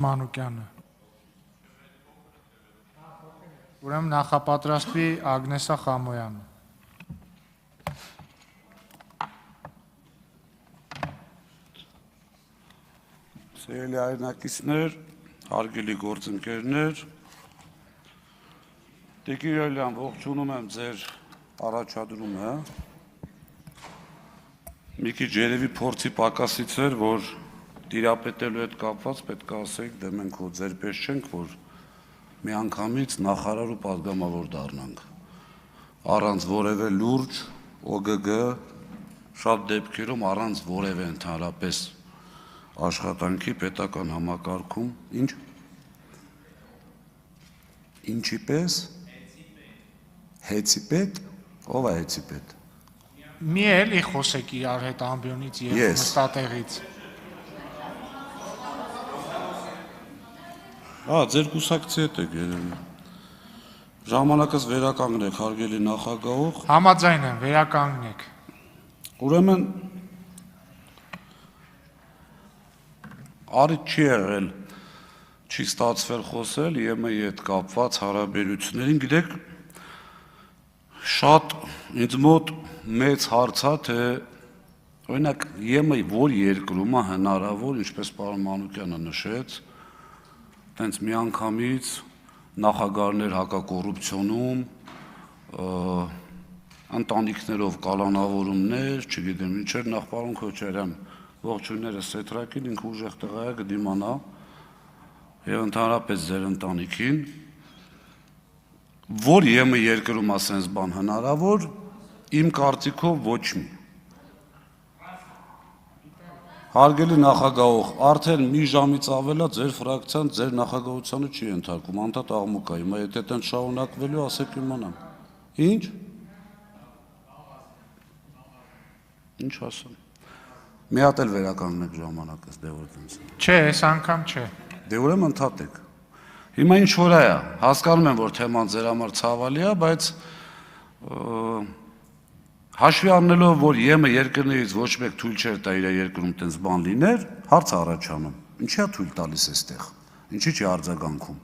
Մանուկյանը։ Ուրեմն նախապատրաստվի Ագնեսա Խամոյանը։ Սիրելի հայրենակիցներ, հարգելի գործընկերներ, Տիկին Յոլյան, ողջունում եմ ձեր առաջադրումը։ Մի քիչ երևի փորձի պակասից էր, որ տիրապետելու հետ կապված պետք է ասեիք, դե մենք ձեր պես չենք, որ միանգամից նախարար ու պատգամավոր դառնանք։ Առանց որևէ լուրջ, ՕԳԳ, շատ դեպքերում առանց որևէ ընդհանրապես աշխատանքի պետական համակարգում, ինչի պես, հեծի պետ, ով է հեծի պետ։ Մի էլի խոսեք իրար հետ ամբիոնից և նստատեղից։ Ձեր կուսակցի հետ եք երևի։ Ժամանակս վերականգնեք, հարգելի նախագահող։ Համաձայն եմ, վերականգնեք։ Ուրեմն Արիդ չի եղել, չի ստացվել խոսել ԵՄ-ի հետ կապված հարաբերություններին, գիտեք, շատ ինձ մոտ մեծ հարց է, թե օրինակ ԵՄ-ի որ երկրում է հնարավոր, ինչպես պարոն Մանուկյանը նշեց, տենց միանգամից նախագահներ հակակոռուպցիոնում, ընտանիքներով կալանավորումներ, չգիտեմ ինչեր, նախ պարոն Քոչարյան, ողջույնները սեթրակին, ինքը ուժեղ տղա է կդիմանա և ընդհանրապես ձեր ընտանիքին, որ ԵՄ երկրում ասենց բան հնարավոր, իմ կարծիքով ոչ մի։ Հարգելի նախագահող, արդեն մի ժամից ավել է ձեր ֆրակցիան ձեր նախագահությանը չի ենթարկում, անդադ աղմուկ է, հիմա եթե տենց շարունակվելու, ասեք իմանամ։ Ինչ։ Ինչ ասեմ։ Մի հատ էլ վերականգնեք ժամանակս, դե որ տենց։ Չէ, այս անգամ չէ։ Դե ուրեմն ընդհատեք։ Հիմա ինչ որ է, հասկանում եմ, որ թեման ձեր համար ցավալի է, բայց հաշվի առնելով, որ ԵՄ երկրներից ոչ մեկ թույլ չէր տա իր երկրում տենց բան լիներ, հարց առաջանում, ինչի է թույլ տալիս էստեղ, ինչի չի արձագանքում,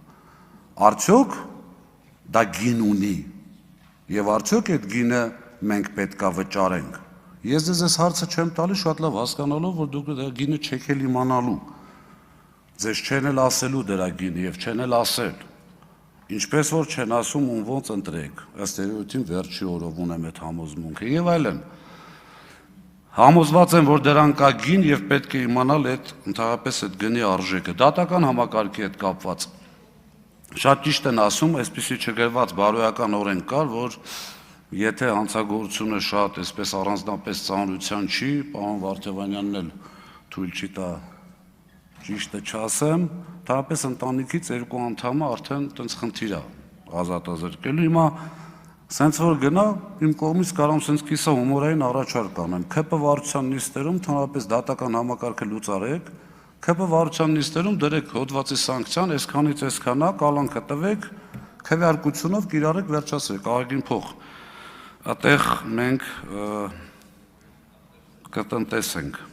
արդյոք դա գին ունի, և արդյոք այդ գինը մենք պետք է վճարենք, ես ձեզ հարցը չեմ տալի շատ լավ հասկանալով, որ դուք դա գինը չեք էլ իմանալու, ձեզ չեն էլ ասելու դրա գինը և չեն էլ ասել, ինչպես որ չեն ասում ում ոնց ընտրեք, ըստ երևույթին վերջի օրով ունեմ այդ համոզմունքը և այլն։ Համոզված եմ, որ դրան կա գին և պետք է իմանալ այդ ընդհանրապես այդ գնի արժեքը, դատական համակարգի հետ կապված։ Շատ ճիշտ են ասում, այսպիսի չգրված բարոյական օրենք կար, որ եթե հանցագործությունը շատ այսպես առանձնապես ծանրության չի, պարոն Վարդևանյանն էլ թույլ չի տա ճիշտը չասեմ, ընդհանրապես ընտանիքից երկու անդամը արդեն տենց խնդիր է ազատազրկելու, հիմա սենց որ գնա, իմ կողմից կարամ սենց կիսա հումորային առաջարկ անեմ, ՔՊ վարչության նիստերում ընդհանրապես դատական համակարգը լուծարեք, ՔՊ վարչության նիստերում դրեք հոդվածի սանկցիան, այսքանից այսքանա, կալանքը տվեք, քվեարկությունով կիրառեք վերջացրեք, ահագին փող, այդտեղ մենք կտնտեսենք։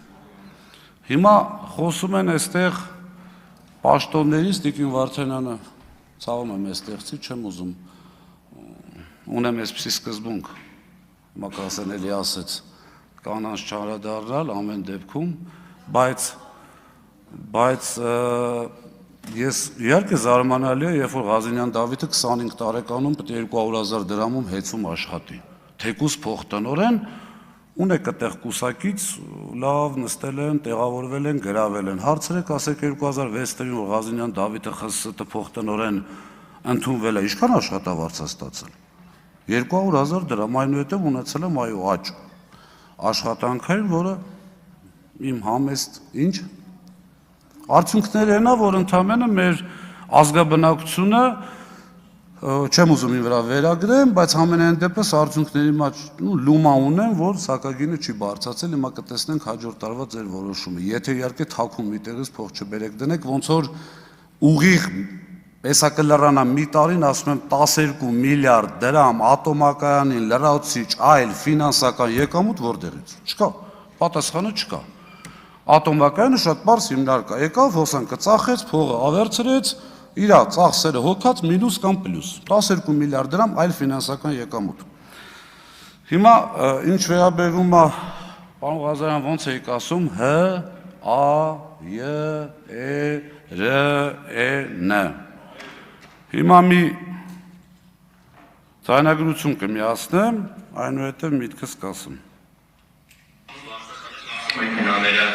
Հիմա խոսում են այստեղ պաշտոններից, Տիկին Վարդանյանը ցավում եմ այստեղցի, չեմ ուզում, ունեմ այսպիսի սկզբունք, հիմա կասեն էլի ասեց, կանանց չանդրադառնալ ամեն դեպքում, բայց ես իհարկե զարմանալի է, երբ որ Ղազենյան Դավիթը 25 տարեկանում պետք է 200,000 դրամում հեծում աշխատի, թեկուզ փոխտնօրեն, ունեք այդտեղ կուսակից, լավ նստել են, տեղավորվել են, գրավել են, հարցրեք, ասեք 2006 թվականին, որ Ղազենյան Դավիթը ԽՍՀՏ փոխտնօրեն ընդունվել է, ինչքան աշխատավարձ է ստացել, 200,000 դրամ, այնուհետև ունեցել եմ այո աճ, աշխատանքային, որը իմ համեստ, ինչ, արդյունքները են, որ ընդամենը մեր ազգաբնակությունը չեմ ուզում իմ վրա վերագրեմ, բայց ամենայն դեպս արդյունքների մեջ լումա ունեմ, որ սակագինը չի բարձրացել, հիմա կտեսնենք հաջորդ տարվա ձեր որոշումը, եթե իհարկե թաքուն միտեղից փող չբերեք դնեք, ոնց որ ուղիղ եսա կլրանա մի տարին, ասում եմ 12 միլիարդ դրամ ատոմակայանին, լրացուցիչ, այլ ֆինանսական եկամուտ որտեղից, չկա, պատասխանը չկա, Ատոմակայանը շատ բարձ հիմնարկ է, եկավ հոսանքը ծախեց, փողը ավերցրեց, իր ծախսերը հոգած մինուս կամ պլյուս, 12 միլիարդ դրամ այլ ֆինանսական եկամուտ։ Հիմա ինչ վերաբերում է, պարոն Ղազարյան, ոնց եք ասում, H-A-Y-E-R-E-N։ Հիմա մի ձայնագրություն կմիացնեմ, այնուհետև միտքս կասեմ։ Մեքենաները,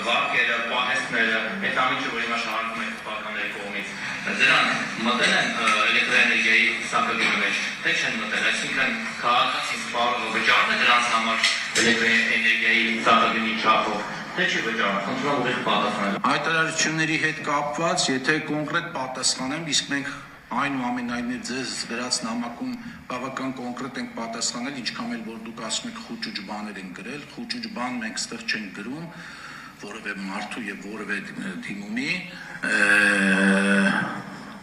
վարկերը, պահեստները, այդ ամենը, որ հիմա շահարկում են քաղաքների կողմից, դրանք մտել են էլեկտրոէներգիայի սակագնի մեջ, թե չեն մտել, այսինքն քաղաքացին սպառողը վճարում է դրանց համար էլեկտրոէներգիայի սակագնի չափով, թե չի վճարում, խնդրում եմ ուղիղ պատասխանել։ Հայտարարությունների հետ կապված, եթե կոնկրետ պատասխանեմ, իսկ մենք այնուամենայնիվ ձեզ գրած նամակում բավական կոնկրետ ենք պատասխանել, ինչքան էլ որ դուք ասում եք խուճուճ բաներ են գրել, խուճուճ բան մենք ստեղ չենք գրում, որևէ մարդու եւ որևէ թիմումի,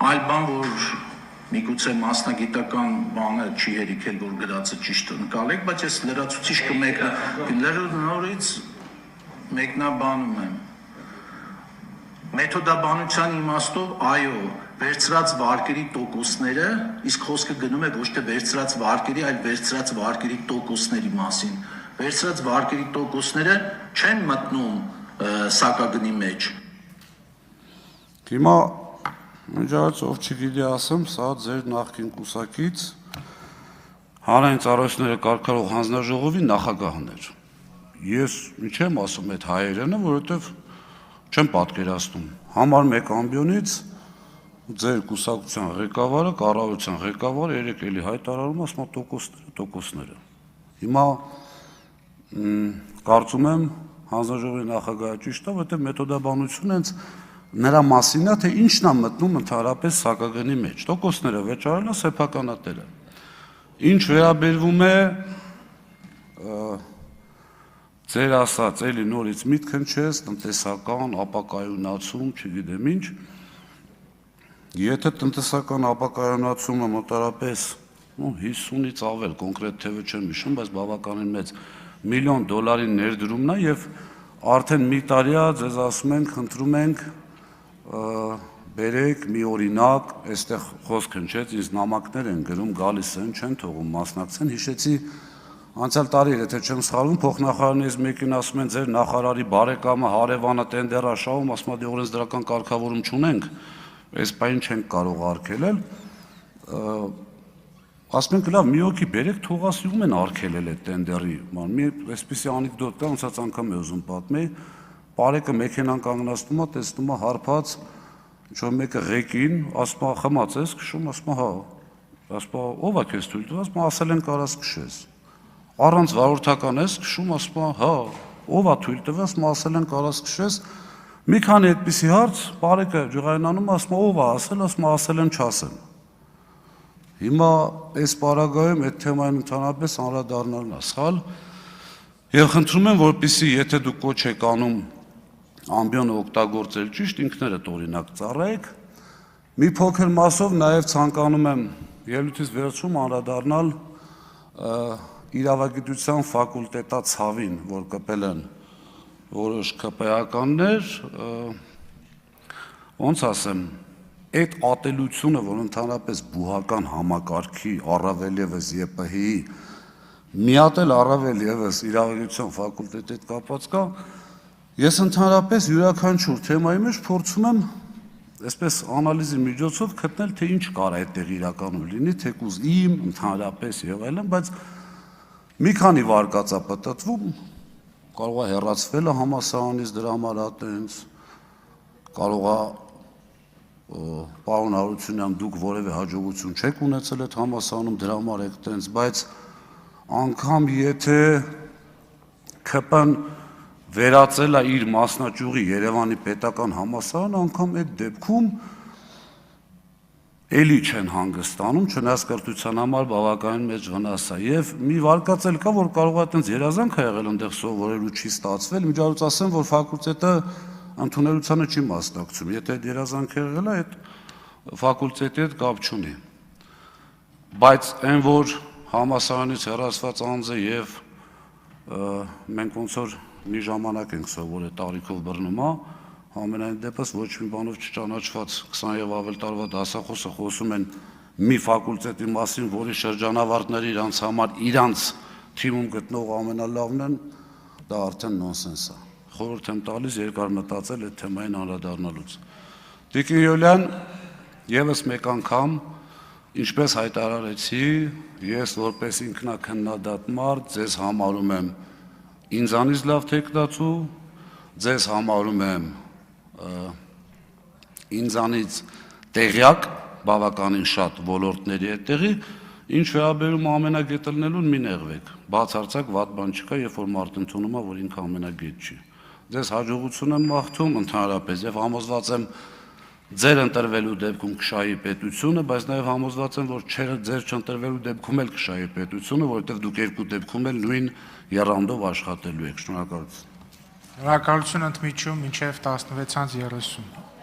այլ բան, որ միգուցե մասնագիտական բանը չի հերիքել, որ գրածը ճիշտ ընկալեք, բայց ես լրացուցիչ նորից մեկնաբանում եմ։ Մեթոդաբանության իմաստով, այո, վերցրած վարկերի տոկոսները, իսկ խոսքը գնում է ոչ թե վերցրած վարկերի, այլ վերցրած վարկերի տոկոսների մասին։ Վերցրած վարկերի տոկոսները չեն մտնում սակագնի մեջ։ Հիմա միջից ով չգիտի ասեմ, սա ձեր նախկին կուսակից հանրային ծառայությունները կարգավորող հանձնաժողովի նախագահն էր։ Ես ինչ եմ ասում այդ հայերենը, որովհետև չեմ պատկերացնում։ Համար մեկ ամբիոնից ձեր կուսակցության ղեկավարը, կառավարության ղեկավարը երեք էլի հայտարարում ասում է տոկոսները։ Հիմա կարծում եմ հանձնաժողովի նախագահը ճիշտ է, որովհետև մեթոդաբանությունը հենց նրա մասին է, թե ինչն է մտնում ընդհանրապես սակագնի մեջ։ Տոկոսները վճարելը սեփականատերը։ Ինչ վերաբերվում է ձեր ասած, էլի նորից միտք հնչեց, տնտեսական ապակայունացում, չգիտեմ ինչ, եթե տնտեսական ապակայունացումը մոտարապես 50-ից ավել, կոնկրետ թևը չեմ հիշում, բայց բավականին մեծ $1 միլիոն ներդրումն է եւ արդեն մի տարի է ձեզ ասում ենք, խնդրում ենք բերեք մի օրինակ, այստեղ խոսք հնչեց, ինձ նամակներ են գրում, գալիս են, չեն թողում մասնակցեն, հիշեցի անցյալ տարի, եթե չեմ սխալվում, փոխնախարարներից մեկին ասում են ձեր նախարարի բարեկամը հարևանը տենդեր աշխավում, ասում է դե օրենսդրական կարգավորում չունենք, այս բանը չենք կարող արգելել, ասում ենք լավ, մի օքի բերեք թողասիում են արգելել այդ տենդերի, մի այսպիսի անեկդոտ կա, ոնց անգամ է ուզում պատմեի, բարեկը մեքենան կանգնացնում է, տեսնում է հարբած, ինչ-որ մեկը ղեկին, ասում է խմած ես քշում, ասում է հա, ասում է ով է քեզ թույլ տվել, ասում է ասել են կարաս քշես, առանց վարորդական ես քշում, ասում է հա, ով է թույլ տվել, ասում է ասել են կարաս քշես, մի քանի այդպիսի հարց, բարեկը ջղայնանում, ասում է ով է ասել, ասում է ասել են չասեն։ Հիմա այս պարագայում այդ թեմային ընդհանրապես անդրադառնալն է սխալ, եւ խնդրում եմ, որպեսզի եթե դուք կոչ եք անում ամբիոնը օգտագործել ճիշտ, ինքներդ օրինակ ծառայեք, մի փոքր մասով նաեւ ցանկանում եմ ելույթից վերջում անդրադառնալ իրավագիտության ֆակուլտետացավին, որ կպել են որոշ ԿՊԱ-ականներ, ոնց ասեմ, այդ ատելությունը, որ ընդհանրապես բուհական համակարգի առավել եւս ԵՊՀ-ի մի հատ էլ առավել եւս իրավագիտության ֆակուլտետի հետ կապված կա, ես ընդհանրապես յուրաքանչյուր թեմայի մեջ փորձում եմ այսպես անալիզի միջոցով գտնել, թե ինչ կարող է այդտեղ իրականում լինի, թեկուզ իմ, ընդհանրապես եւ այլն, բայց մի քանի վարկած է պատտվում, կարող է հեռացվել համալսարանից դրա համար այտենց, կարող է պարոն Հարությունյան դուք որևէ հաջողություն չեք ունեցել այդ համալսարանում դրա համար եք այտենց, բայց անգամ եթե ԿՊ-ն վերածել է իր մասնաճյուղի Երևանի պետական համալսարանը, անգամ այդ դեպքում էլի չեն հանգստանում, չնայած կրթության համար բավականին մեծ վնաս է եւ մի վարկած էլ կա, որ կարող է այտենց երազանք ա եղել այնտեղ սովորելու չի ստացվել, միջից ասեմ, որ ֆակուլտետը ընդունելությանը չի մասնակցում, եթե այդ երազանքը եղել է, այդ ֆակուլտետի հետ կապ չունի, բայց այն որ համալսարանից հեռացված անձ է եւ մենք ոնց որ մի ժամանակ ենք սովորել տարիքով բռնումա, ամենայն դեպս ոչ մի բանով չճանաչված 20 եւ ավել տարվա դասախոսը խոսում են մի ֆակուլտետի մասին, որի շրջանավարտները իրանց համար իրանց թիմում գտնող ամենալավն են, դա արդեն նոնսենս է։ Խորհուրդ եմ տալիս երկար մտածել այդ թեմային անդրադառնալուց։ Տիկին Յուլիան, եւս մեկ անգամ, ինչպես հայտարարեցի, ես որպես ինքնակնդադատ մարդ ձեզ համարում եմ ինձանից լավ թեկնածու, ձեզ համարում եմ ինձանից տեղյակ բավականին շատ ոլորտների այդտեղի, ինչ վերաբերում ամենագետելնելուն մի նեղվեք, բացարձակ վատ բան չկա, երբ որ մարդ ընդունում է, որ ինքը ամենագետ չի։ Ձեզ հաջողություն եմ մաղթում ընդհանրապես եւ համոզված եմ ձեր ընտրվելու դեպքում կշահի պետությունը, բայց նաև համոզված եմ, որ ձեր չընտրվելու դեպքում էլ կշահի պետությունը, որովհետև դուք երկու դեպքում էլ նույն եռանդով աշխատելու եք։ Շնորհակալություն։ Շնորհակալություն ընդմիջում մինչև 16:30։